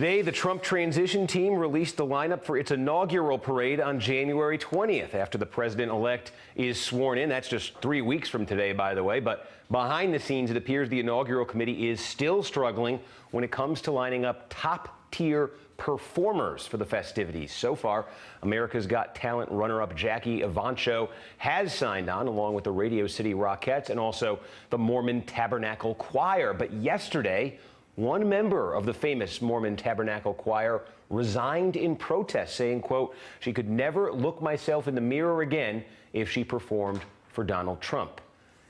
Today, the Trump transition team released the lineup for its inaugural parade on January 20th after the president-elect is sworn in. That's just 3 weeks from today, by the way. But behind the scenes, it appears the inaugural committee is still struggling when it comes to lining up top-tier performers for the festivities. So far, America's Got Talent runner-up Jackie Evancho has signed on, along with the Radio City Rockettes and also the Mormon Tabernacle Choir. But yesterday, one member of the famous Mormon Tabernacle Choir resigned in protest, saying, quote, "She could never look myself in the mirror again if she performed for Donald Trump."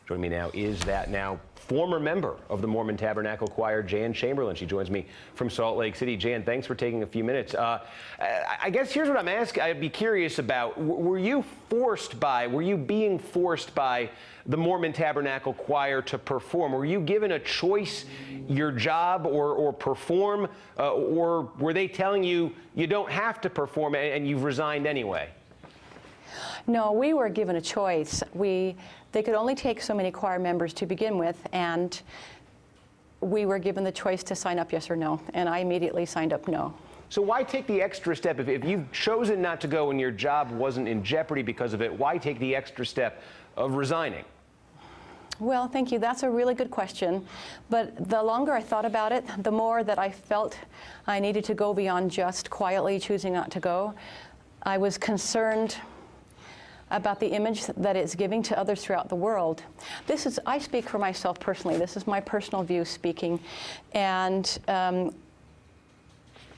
Joining me now is that now former member of the Mormon Tabernacle Choir, Jan Chamberlin. She joins me from Salt Lake City. Jan, thanks for taking a few minutes. I guess here's what I'm asking. I'd be curious about, were you being forced by the Mormon Tabernacle Choir to perform? Were you given a choice, your job or perform, or were they telling you you don't have to perform and you've resigned anyway? No, we were given a choice. They could only take so many choir members to begin with, and we were given the choice to sign up yes or no, and I immediately signed up no. So why take the extra step? If you've chosen not to go and your job wasn't in jeopardy because of it, why take the extra step of resigning? Well, thank you. That's a really good question. But the longer I thought about it, the more that I felt I needed to go beyond just quietly choosing not to go. I was concerned about the image that it's giving to others throughout the world. I speak for myself personally. This is my personal view speaking. And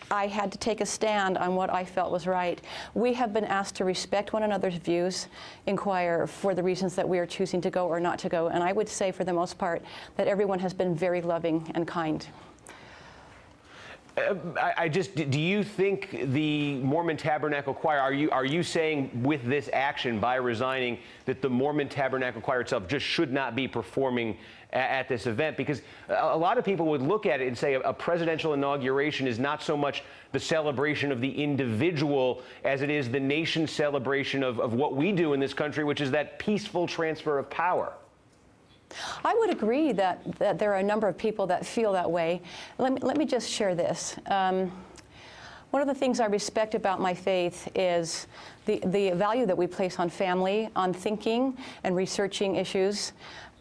I had to take a stand on what I felt was right. We have been asked to respect one another's views in choir for the reasons that we are choosing to go or not to go. And I would say, for the most part, that everyone has been very loving and kind. Do you think the Mormon Tabernacle Choir, are you saying with this action by resigning that the Mormon Tabernacle Choir itself just should not be performing at this event? Because a lot of people would look at it and say a presidential inauguration is not so much the celebration of the individual as it is the nation's celebration of what we do in this country, which is that peaceful transfer of power. I would agree that there are a number of people that feel that way. Let me just share this. One of the things I respect about my faith is the value that we place on family, on thinking and researching issues,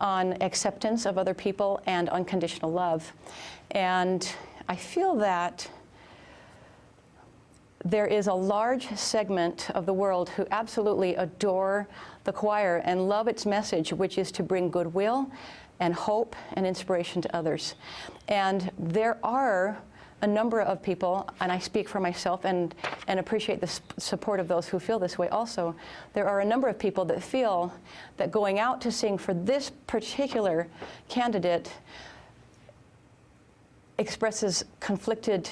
on acceptance of other people, and unconditional love. And I feel that there is a large segment of the world who absolutely adore the choir and love its message, which is to bring goodwill and hope and inspiration to others. And there are a number of people, and I speak for myself and appreciate the support of those who feel this way also. There are a number of people that feel that going out to sing for this particular candidate expresses conflicted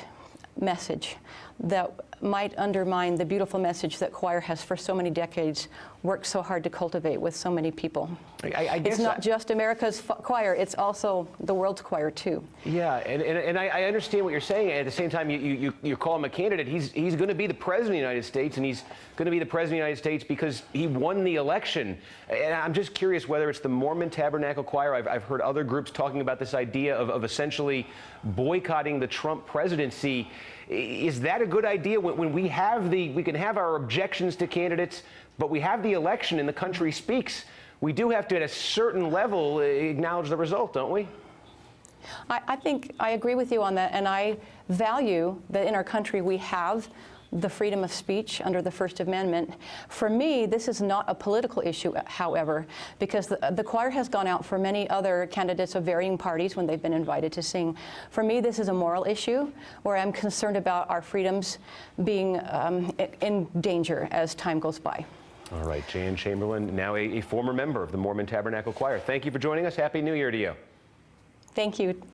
message that might undermine the beautiful message that choir has for so many decades worked so hard to cultivate with so many people. I guess it's not just America's choir, it's also the world's choir too. Yeah, and I understand what you're saying. At the same time, you call him a candidate. He's going to be the president of the United States, and he's going to be the president of the United States because he won the election. And I'm just curious whether it's the Mormon Tabernacle Choir. I've heard other groups talking about this idea of essentially boycotting the Trump presidency. Is that a good idea when we can have our objections to candidates, but we have the election and the country speaks? We do have to, at a certain level, acknowledge the result, don't we? I think I agree with you on that, and I value that in our country we have the freedom of speech under the First Amendment. For me, this is not a political issue, however, because the choir has gone out for many other candidates of varying parties when they've been invited to sing. For me, this is a moral issue where I'm concerned about our freedoms being in danger as time goes by. All right, Jan Chamberlin, now a former member of the Mormon Tabernacle Choir. Thank you for joining us. Happy New Year to you. Thank you.